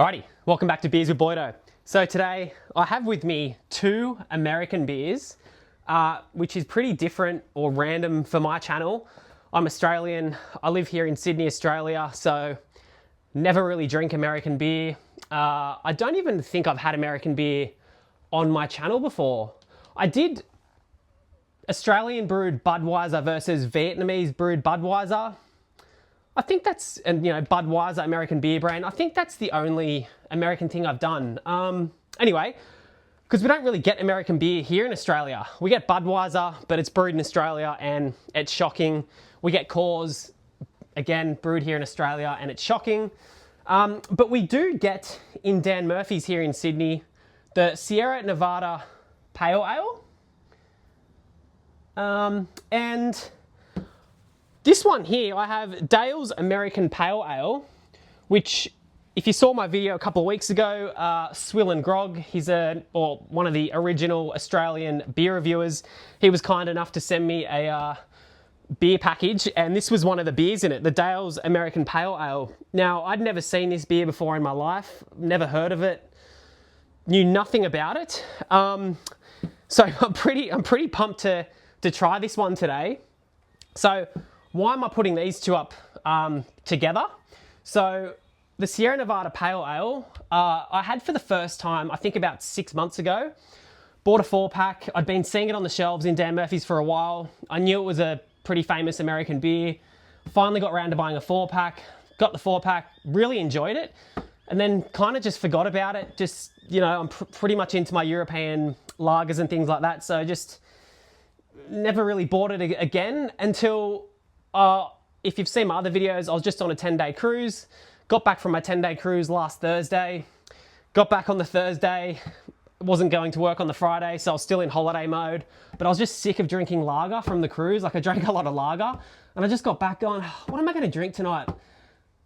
Alrighty, welcome back to Beers with Boydo. So today I have with me two American beers, which is pretty different or random for my channel. I'm Australian, I live here in Sydney, Australia, so never really drink American beer. I don't even think I've had American beer on my channel before. I did Australian brewed Budweiser versus Vietnamese brewed Budweiser. I think that's, and you know, Budweiser, American beer brand, I think that's the only American thing I've done. Anyway, because we don't really get American beer here in Australia. We get Budweiser, but it's brewed in Australia and it's shocking. We get Coors, again, brewed here in Australia and it's shocking. But we do get in Dan Murphy's here in Sydney, the Sierra Nevada Pale Ale. And this one here, I have Dale's American Pale Ale, which, if you saw my video a couple of weeks ago, Swill and Grog, he's one of the original Australian beer reviewers. He was kind enough to send me a beer package, and this was one of the beers in it, the Dale's American Pale Ale. Now, I'd never seen this beer before in my life, never heard of it, knew nothing about it. So I'm pretty pumped to try this one today. So why am I putting these two up together? So the Sierra Nevada Pale Ale, I had for the first time, I think about 6 months ago. Bought a 4-pack. I'd been seeing it on the shelves in Dan Murphy's for a while. I knew it was a pretty famous American beer. Finally got around to buying a 4-pack. Got the 4-pack, really enjoyed it. And then kind of just forgot about it. Just, you know, I'm pretty much into my European lagers and things like that. So just never really bought it again until, if you've seen my other videos, I was just on a 10-day cruise. Got back from my 10-day cruise last Thursday. Got back on the Thursday. Wasn't going to work on the Friday, so I was still in holiday mode. But I was just sick of drinking lager from the cruise. Like, I drank a lot of lager. And I just got back going, what am I going to drink tonight?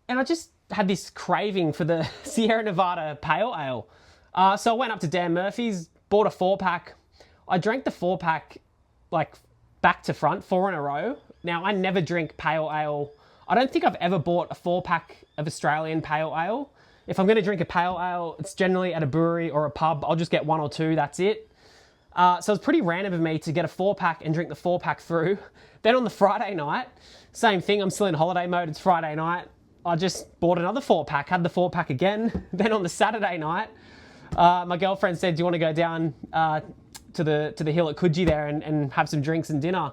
And I just had this craving for the Sierra Nevada Pale Ale. So I went up to Dan Murphy's, bought a 4-pack. I drank the 4-pack, like, back to front, 4 in a row. Now, I never drink pale ale. I don't think I've ever bought a 4-pack of Australian pale ale. If I'm going to drink a pale ale, it's generally at a brewery or a pub. I'll just get 1 or 2, that's it. So it's pretty random of me to get a 4-pack and drink the 4-pack through. Then on the Friday night, same thing, I'm still in holiday mode, it's Friday night. I just bought another 4-pack, had the 4-pack again. Then on the Saturday night, my girlfriend said, do you want to go down to the hill at Coogee there and have some drinks and dinner?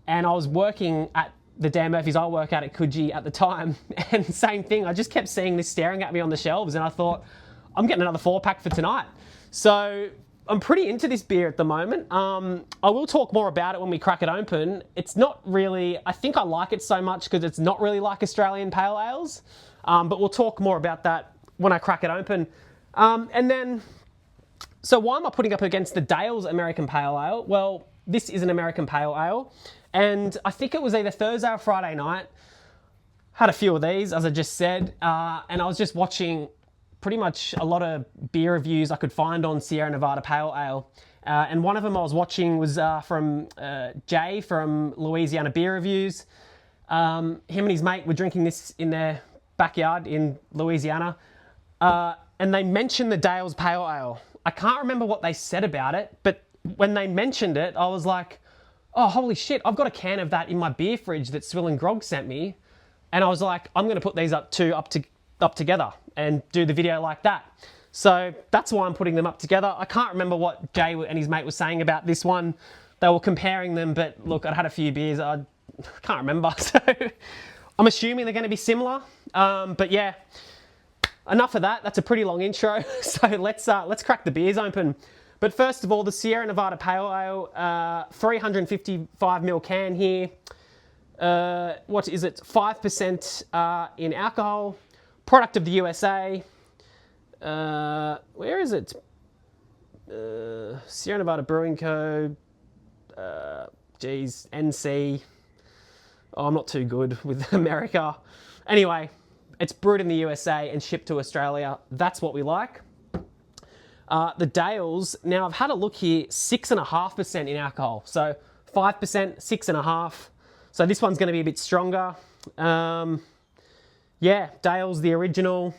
And I was working at the Dan Murphy's I work at Coogee at the time, and same thing, I just kept seeing this staring at me on the shelves, and I thought, I'm getting another 4-pack for tonight. So I'm pretty into this beer at the moment. I will talk more about it when we crack it open. It's not really, I think I like it so much because it's not really like Australian pale ales, but we'll talk more about that when I crack it open. And then, so why am I putting up against the Dale's American Pale Ale? Well, this is an American Pale Ale. And I think it was either Thursday or Friday night. Had a few of these, as I just said. And I was just watching pretty much a lot of beer reviews I could find on Sierra Nevada Pale Ale. And one of them I was watching was from Jay from Louisiana Beer Reviews. Him and his mate were drinking this in their backyard in Louisiana. And they mentioned the Dale's Pale Ale. I can't remember what they said about it, but when they mentioned it, I was like, oh, holy shit, I've got a can of that in my beer fridge that Swill and Grog sent me. And I was like, I'm going to put these up together and do the video like that. So that's why I'm putting them up together. I can't remember what Jay and his mate were saying about this one. They were comparing them, but look, I'd had a few beers. I can't remember. So I'm assuming they're going to be similar. But yeah, enough of that. That's a pretty long intro. So let's crack the beers open. But first of all, the Sierra Nevada Pale Ale, 355ml can here. What is it? 5% in alcohol. Product of the USA. Where is it? Sierra Nevada Brewing Co. NC. Oh, I'm not too good with America. Anyway, it's brewed in the USA and shipped to Australia. That's what we like. The Dale's, now I've had a look here, 6.5% in alcohol. So 5%, 6.5%. So this one's going to be a bit stronger. Yeah, Dale's, the original.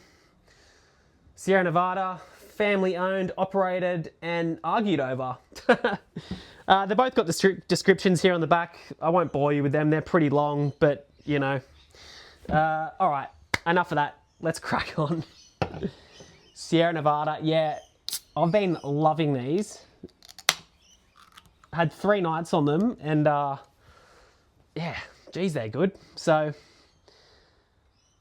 Sierra Nevada, family owned, operated, and argued over. They both got descriptions here on the back. I won't bore you with them. They're pretty long, but you know. All right, enough of that. Let's crack on. Sierra Nevada, yeah, I've been loving these. Had 3 nights on them, and yeah, geez, they're good. So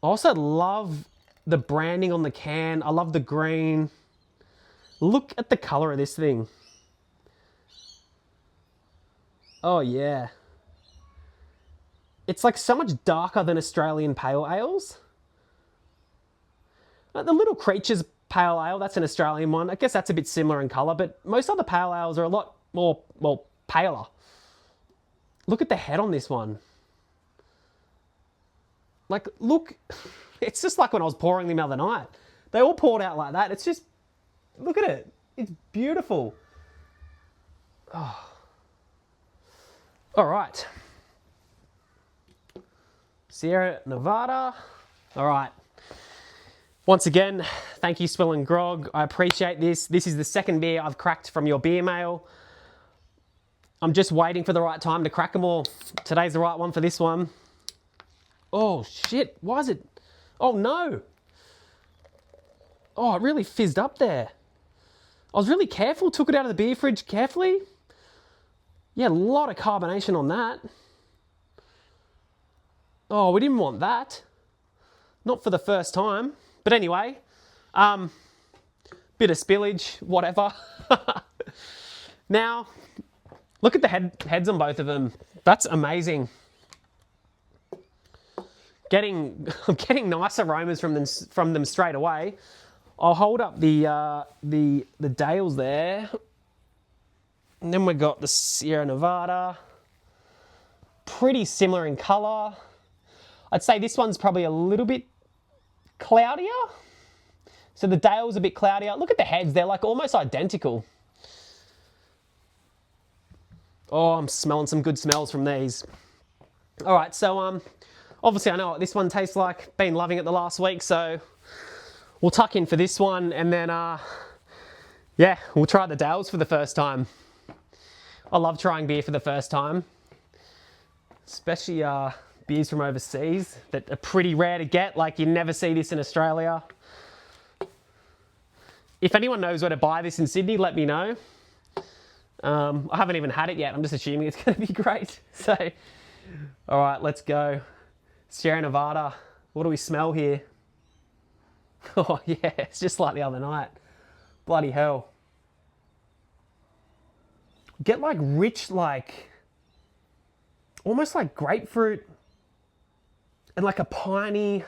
I also love the branding on the can. I love the green. Look at the color of this thing. Oh yeah. It's like so much darker than Australian pale ales. The Little Creatures pale ale, that's an Australian one. I guess that's a bit similar in color, but most other pale ales are a lot more, well, paler. Look at the head on this one. Like, look, it's just like when I was pouring them the other night. They all poured out like that. It's just, look at it. It's beautiful. Oh. All right. Sierra Nevada. All right. Once again, thank you, Swill and Grog. I appreciate this. This is the second beer I've cracked from your beer mail. I'm just waiting for the right time to crack them all. Today's the right one for this one. Oh, shit. Why is it? Oh, no. Oh, it really fizzed up there. I was really careful. Took it out of the beer fridge carefully. Yeah, a lot of carbonation on that. Oh, we didn't want that. Not for the first time. But anyway, bit of spillage, whatever. Now, look at the heads on both of them. That's amazing. I'm getting nice aromas from them straight away. I'll hold up the Dales there. And then we've got the Sierra Nevada. Pretty similar in colour. I'd say this one's probably a little bit cloudier. So the Dale's a bit cloudier. Look at the heads, they're like almost identical. Oh, I'm smelling some good smells from these. All right, so obviously I know what this one tastes like. Been loving it the last week, so we'll tuck in for this one, and then yeah, we'll try the Dales for the first time. I love trying beer for the first time, especially beers from overseas that are pretty rare to get. Like, you never see this in Australia. If anyone knows where to buy this in Sydney, let me know. I haven't even had it yet. I'm just assuming it's going to be great. So, all right, let's go. Sierra Nevada. What do we smell here? Oh yeah, it's just like the other night. Bloody hell. Get like rich, like almost like grapefruit and like a piney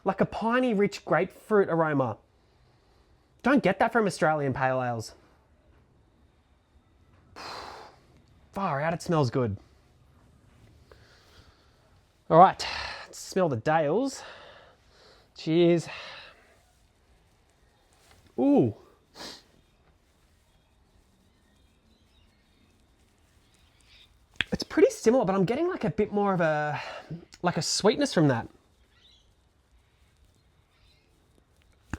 rich grapefruit aroma. Don't get that from Australian pale ales. Far out, it smells good. All right, let's smell the Dales. Cheers. Ooh. It's pretty similar, but I'm getting like a bit more of a sweetness from that.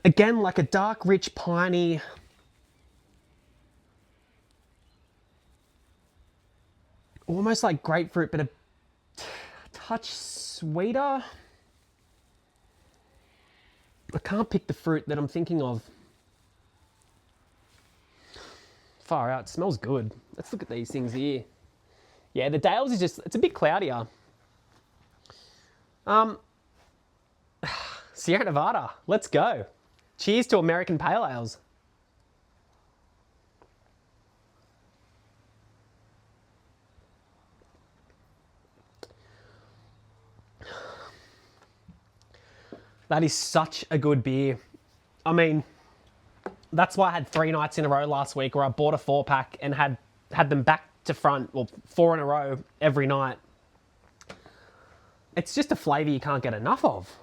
Again, like a dark, rich, piney. Almost like grapefruit, but a touch sweeter. I can't pick the fruit that I'm thinking of. Far out, it smells good. Let's look at these things here. Yeah, the Dales is just, it's a bit cloudier. Sierra Nevada, let's go. Cheers to American Pale Ales. That is such a good beer. I mean, that's why I had 3 nights in a row last week where I bought a 4-pack and had them back to front, well, 4 in a row every night. It's just a flavour you can't get enough of.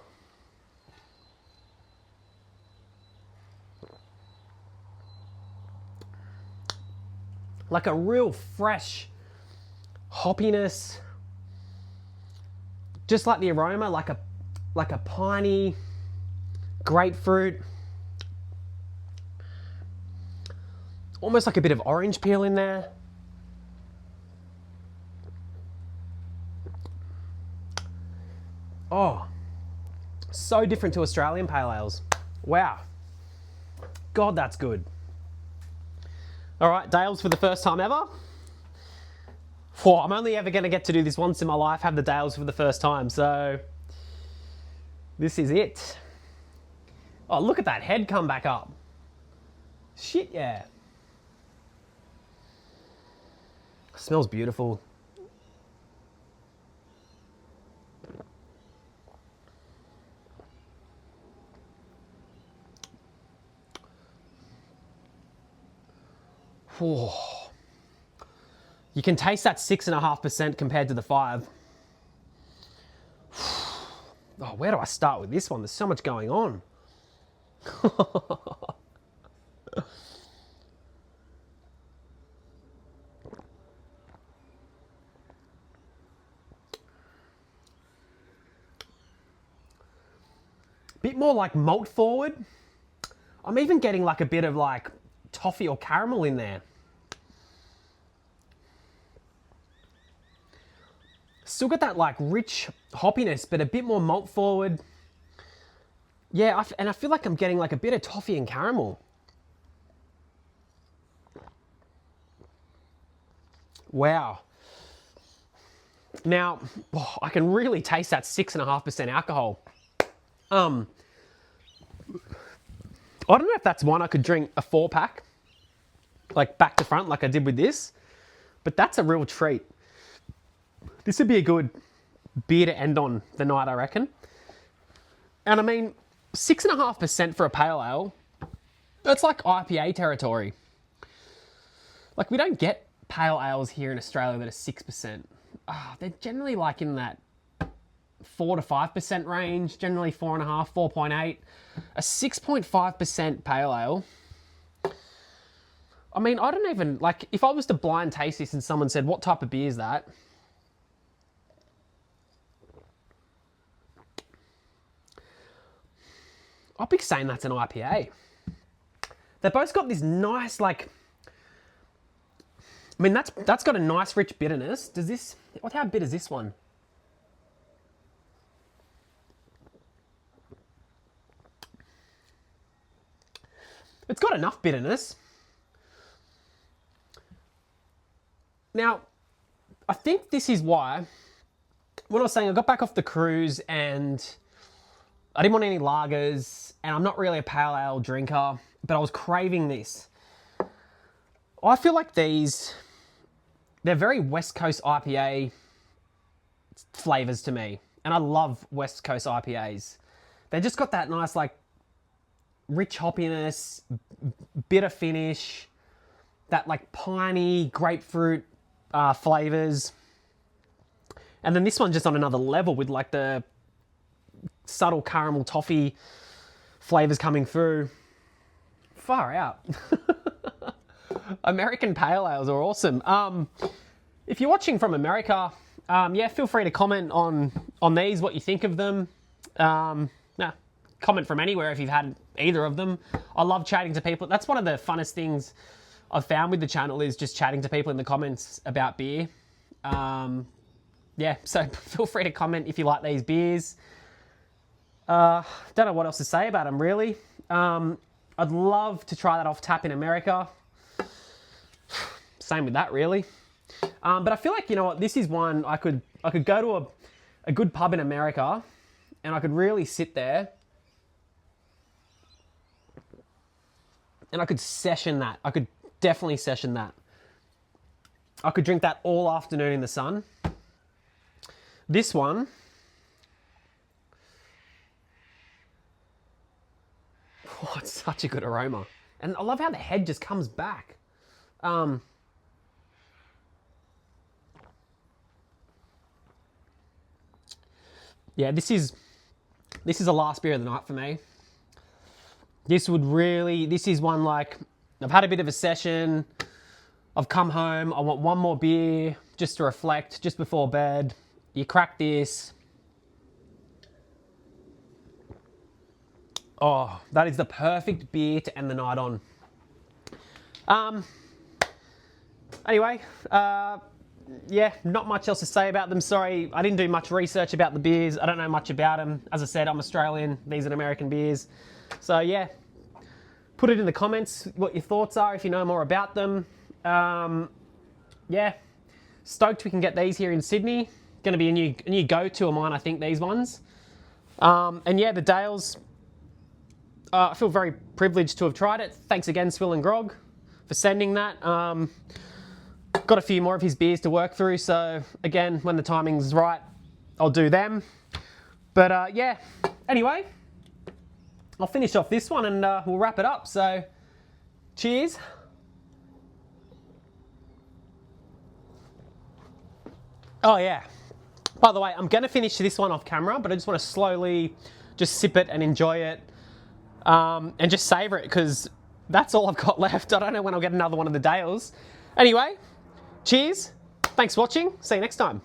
Like a real fresh hoppiness. Just like the aroma, like a piney grapefruit. Almost like a bit of orange peel in there. Oh, so different to Australian pale ales. Wow. God, that's good. All right, Dales for the first time ever. Whoa, I'm only ever going to get to do this once in my life, have the Dales for the first time, so this is it. Oh, look at that head come back up. Shit, yeah. Smells beautiful. Whoa. You can taste that 6.5% compared to the 5. Oh, where do I start with this one? There's so much going on. Bit more like malt forward. I'm even getting like a bit of like toffee or caramel in there. Still got that like rich hoppiness, but a bit more malt forward. Yeah, and I feel like I'm getting like a bit of toffee and caramel. Wow. Now, oh, I can really taste that 6.5% alcohol. I don't know if that's one I could drink a 4-pack, like back to front, like I did with this, but that's a real treat. This would be a good beer to end on the night, I reckon. And I mean, 6.5% for a pale ale, that's like IPA territory. Like, we don't get pale ales here in Australia that are 6%. They're generally like in that 4 to 5% range, generally 4.5, 4.8. A 6.5% pale ale. I mean, I don't even, like, if I was to blind taste this and someone said, what type of beer is that? I'd be saying that's an IPA. They've both got this nice, like, I mean, that's got a nice rich bitterness. Does this, how bitter is this one? It's got enough bitterness. Now, I think this is why, when I was saying I got back off the cruise and I didn't want any lagers, and I'm not really a pale ale drinker, but I was craving this. I feel like they're very West Coast IPA flavours to me, and I love West Coast IPAs. They just got that nice, like, rich hoppiness, bitter finish, that, like, piney grapefruit flavours. And then this one's just on another level with, like, the subtle caramel toffee flavors coming through. Far out. American pale ales are awesome. If you're watching from America, yeah, feel free to comment on these, what you think of them. Comment from anywhere if you've had either of them. I love chatting to people. That's one of the funnest things I've found with the channel, is just chatting to people in the comments about beer. Yeah, so feel free to comment if you like these beers. Don't know what else to say about them, really. I'd love to try that off tap in America. Same with that, really. But I feel like, you know what, this is one I could go to a good pub in America, and I could really sit there and I could session that. I could definitely session that. I could drink that all afternoon in the sun. This one, oh, it's such a good aroma. And I love how the head just comes back. Yeah, this is the last beer of the night for me. This is one, like, I've had a bit of a session, I've come home, I want one more beer just to reflect, just before bed. You crack this. Oh, that is the perfect beer to end the night on. Anyway, yeah, not much else to say about them. Sorry, I didn't do much research about the beers. I don't know much about them. As I said, I'm Australian. These are American beers. So yeah, put it in the comments what your thoughts are if you know more about them. Yeah, stoked we can get these here in Sydney. Going to be a new go-to of mine, I think, these ones. And yeah, the Dales, I feel very privileged to have tried it. Thanks again, Swill and Grog, for sending that. Got a few more of his beers to work through, so again, when the timing's right, I'll do them. But yeah, anyway, I'll finish off this one and we'll wrap it up. So, cheers. Oh yeah. By the way, I'm going to finish this one off camera, but I just want to slowly just sip it and enjoy it and just savour it because that's all I've got left. I don't know when I'll get another one of the Dales. Anyway, cheers. Thanks for watching. See you next time.